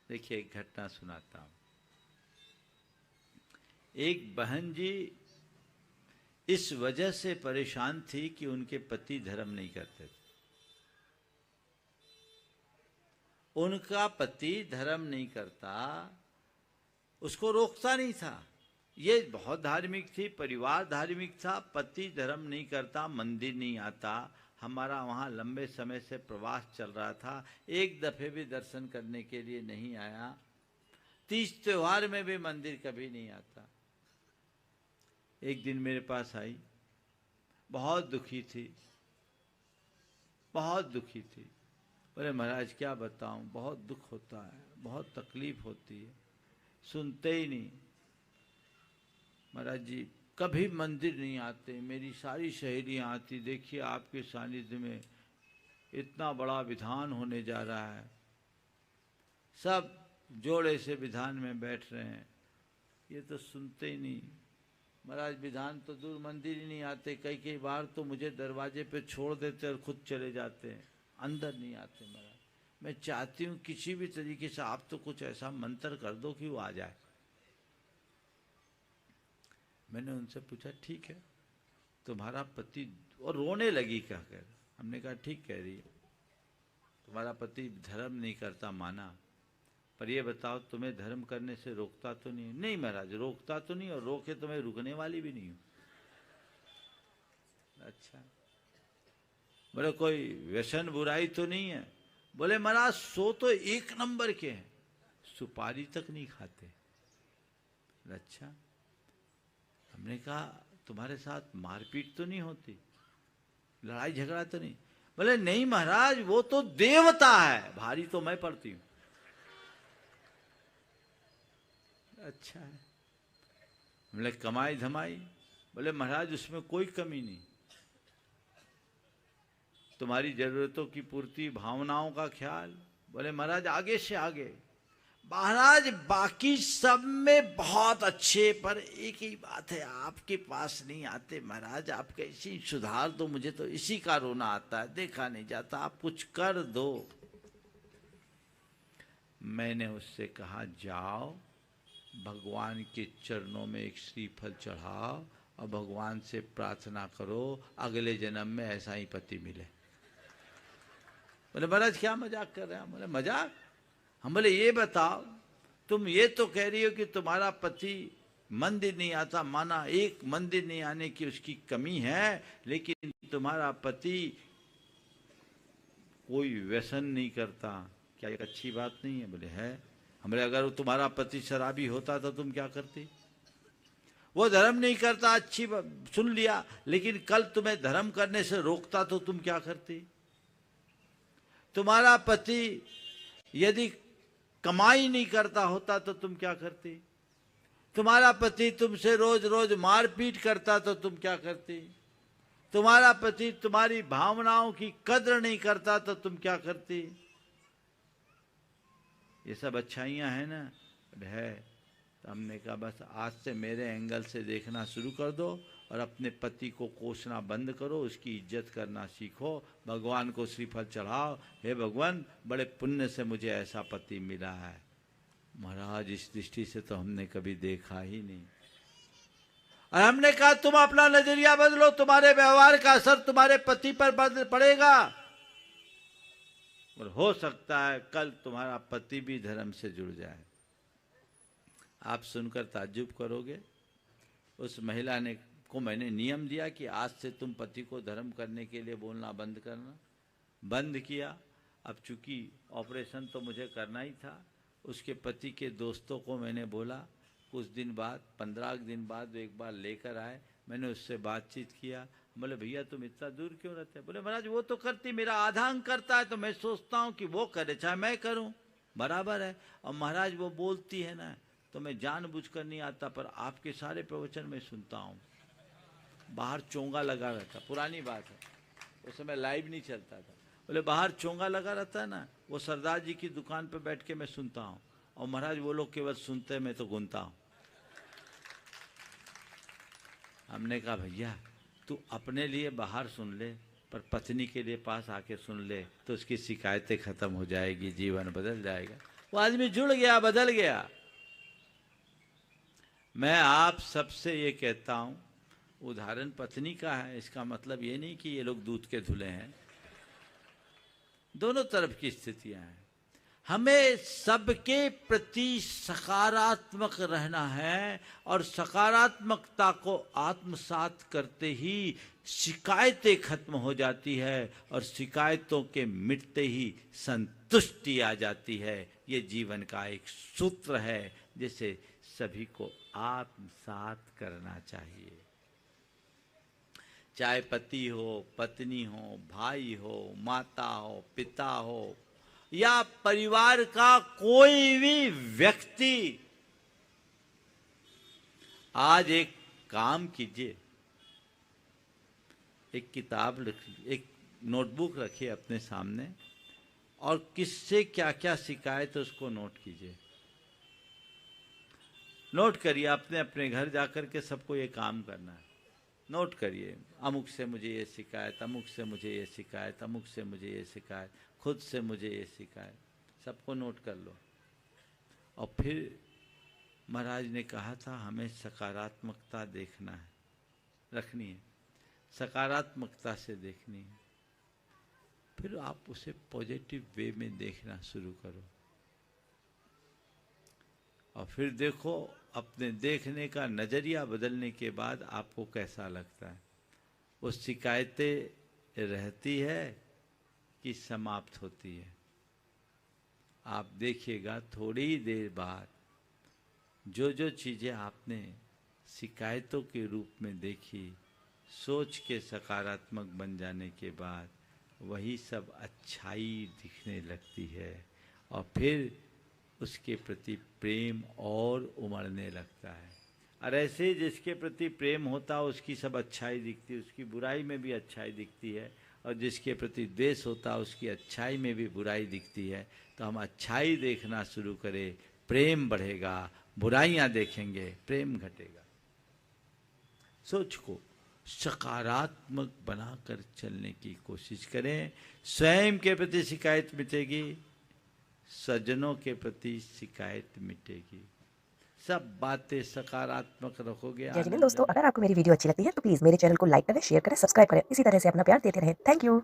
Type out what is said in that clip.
देखिए एक घटना सुनाता हूँ। एक बहन जी इस वजह से परेशान थी कि उनके पति धर्म नहीं करते थे। उनका पति धर्म नहीं करता, उसको रोकता नहीं था। ये बहुत धार्मिक थी, परिवार धार्मिक था, पति धर्म नहीं करता, मंदिर नहीं आता। हमारा वहाँ लंबे समय से प्रवास चल रहा था, एक दफे भी दर्शन करने के लिए नहीं आया। तीज त्योहार में भी मंदिर कभी नहीं आता। एक दिन मेरे पास आई, बहुत दुखी थी, बहुत दुखी थी। बोले महाराज क्या बताऊं, बहुत दुख होता है, बहुत तकलीफ होती है, सुनते ही नहीं। महाराज जी कभी मंदिर नहीं आते, मेरी सारी सहेलियां आती, देखिए आपके सानिध्य में इतना बड़ा विधान होने जा रहा है, सब जोड़े से विधान में बैठ रहे हैं, ये तो सुनते ही नहीं। महाराज विधान तो दूर, मंदिर ही नहीं आते, कई कई बार तो मुझे दरवाजे पे छोड़ देते और खुद चले जाते हैं, अंदर नहीं आते। महाराज मैं चाहती हूँ किसी भी तरीके से आप तो कुछ ऐसा मंत्र कर दो कि वो आ जाए। मैंने उनसे पूछा ठीक है तुम्हारा पति, और रोने लगी क्या कर। हमने कहा ठीक कह रही है, तुम्हारा पति धर्म नहीं करता माना, पर ये बताओ तुम्हें धर्म करने से रोकता तो नहीं? नहीं महाराज रोकता तो नहीं, और रोके तो मैं रुकने वाली भी नहीं हूं। अच्छा बोले कोई व्यसन बुराई तो नहीं है? बोले महाराज सो तो एक नंबर के हैं, सुपारी तक नहीं खाते। अच्छा हमने कहा तुम्हारे साथ मारपीट तो नहीं होती, लड़ाई झगड़ा तो नहीं? बोले नहीं महाराज वो तो देवता है, भारी तो मैं पड़ती हूं। अच्छा है। बोले कमाई धमाई? बोले महाराज उसमें कोई कमी नहीं, तुम्हारी जरूरतों की पूर्ति, भावनाओं का ख्याल। बोले महाराज आगे से आगे। महाराज बाकी सब में बहुत अच्छे, पर एक ही बात है आपके पास नहीं आते महाराज, आप कैसी सुधार दो, मुझे तो इसी का रोना आता है, देखा नहीं जाता, आप कुछ कर दो। मैंने उससे कहा जाओ भगवान के चरणों में एक श्रीफल चढ़ाओ और भगवान से प्रार्थना करो अगले जन्म में ऐसा ही पति मिले। बोले महाराज क्या मजाक कर रहे हैं? बोले मजाक? हम बोले ये बताओ तुम ये तो कह रही हो कि तुम्हारा पति मंदिर नहीं आता, माना एक मंदिर नहीं आने की उसकी कमी है, लेकिन तुम्हारा पति कोई व्यसन नहीं करता, क्या एक अच्छी बात नहीं है? बोले है। हमने अगर तुम्हारा पति शराबी होता तो तुम क्या करती? वो धर्म नहीं करता, अच्छी सुन लिया, लेकिन कल तुम्हें धर्म करने से रोकता तो तुम क्या करती? तुम्हारा पति यदि कमाई नहीं करता होता तो तुम क्या करती? तुम्हारा पति तुमसे रोज रोज मारपीट करता तो तुम क्या करती? तुम्हारा पति तुम्हारी भावनाओं की कद्र नहीं करता तो तुम क्या करती? ये सब अच्छाइयां हैं ना? है। तो हमने कहा बस आज से मेरे एंगल से देखना शुरू कर दो और अपने पति को कोसना बंद करो, उसकी इज्जत करना सीखो, भगवान को श्रीफल चढ़ाओ, हे भगवान बड़े पुण्य से मुझे ऐसा पति मिला है। महाराज इस दृष्टि से तो हमने कभी देखा ही नहीं। और हमने कहा तुम अपना नजरिया बदलो, तुम्हारे व्यवहार का असर तुम्हारे पति पर पड़ेगा, और हो सकता है कल तुम्हारा पति भी धर्म से जुड़ जाए। आप सुनकर ताज्जुब करोगे। उस महिला ने को मैंने नियम दिया कि आज से तुम पति को धर्म करने के लिए बोलना बंद करना। बंद किया। अब चूंकि ऑपरेशन तो मुझे करना ही था, उसके पति के दोस्तों को मैंने बोला, कुछ दिन बाद 15 दिन बाद एक बार लेकर आए, मैंने उससे बातचीत किया। बोले भैया तुम इतना दूर क्यों रहते? बोले महाराज वो तो करती, मेरा आधा अंग करता है तो मैं सोचता हूँ कि वो करे चाहे मैं करूँ, बराबर है। और महाराज वो बोलती है ना तो मैं जानबूझकर नहीं आता, पर आपके सारे प्रवचन में सुनता हूँ। बाहर चोंगा लगा रहता, पुरानी बात है, उस समय लाइव नहीं चलता था। बोले बाहर चोंगा लगा रहता है ना, वो सरदार जी की दुकान पे बैठ के मैं सुनता हूँ, और महाराज वो लोग केवल सुनते हैं, मैं तो गुनता हूँ। हमने कहा भैया तू अपने लिए बाहर सुन ले, पर पत्नी के लिए पास आके सुन ले तो उसकी शिकायतें खत्म हो जाएगी, जीवन बदल जाएगा। वो आदमी जुड़ गया, बदल गया। मैं आप सबसे ये कहता हूं, उदाहरण पत्नी का है, इसका मतलब ये नहीं कि ये लोग दूध के धुले हैं। दोनों तरफ की स्थितियां हैं। हमें सबके प्रति सकारात्मक रहना है और सकारात्मकता को आत्मसात करते ही शिकायतें खत्म हो जाती है और शिकायतों के मिटते ही संतुष्टि आ जाती है। ये जीवन का एक सूत्र है जिसे सभी को आत्मसात करना चाहिए। चाहे पति हो, पत्नी हो, भाई हो, माता हो, पिता हो या परिवार का कोई भी व्यक्ति, आज एक काम कीजिए, एक किताब लिखिए, एक नोटबुक रखिए अपने सामने और किससे क्या क्या शिकायत है उसको नोट कीजिए। नोट करिए, अपने अपने घर जाकर के सबको ये काम करना है। नोट करिए, अमुक से मुझे ये शिकायत, अमुक से मुझे ये शिकायत, अमुक से मुझे ये शिकायत, खुद से मुझे ये शिकायत, सबको नोट कर लो। और फिर महाराज ने कहा था हमें सकारात्मकता देखना है, रखनी है, सकारात्मकता से देखनी है। फिर आप उसे पॉजिटिव वे में देखना शुरू करो और फिर देखो अपने देखने का नज़रिया बदलने के बाद आपको कैसा लगता है। वो शिकायतें रहती है कि समाप्त होती है। आप देखिएगा थोड़ी ही देर बाद जो जो चीज़ें आपने शिकायतों के रूप में देखी, सोच के सकारात्मक बन जाने के बाद वही सब अच्छाई दिखने लगती है और फिर उसके प्रति प्रेम और उमड़ने लगता है। और ऐसे जिसके प्रति प्रेम होता है उसकी सब अच्छाई दिखती है, उसकी बुराई में भी अच्छाई दिखती है, और जिसके प्रति द्वेष होता है उसकी अच्छाई में भी बुराई दिखती है। तो हम अच्छाई देखना शुरू करें, प्रेम बढ़ेगा, बुराइयां देखेंगे, प्रेम घटेगा। सोच को सकारात्मक बनाकर चलने की कोशिश करें। स्वयं के प्रति शिकायत मिटेगी, सज्जनों के प्रति शिकायत मिटेगी। सब बातें सकारात्मक रखोगे। जय जिनेंद्र दोस्तों, अगर आपको मेरी वीडियो अच्छी लगती है तो प्लीज मेरे चैनल को लाइक करें, शेयर करें, सब्सक्राइब करें। इसी तरह से अपना प्यार देते रहें। Thank you.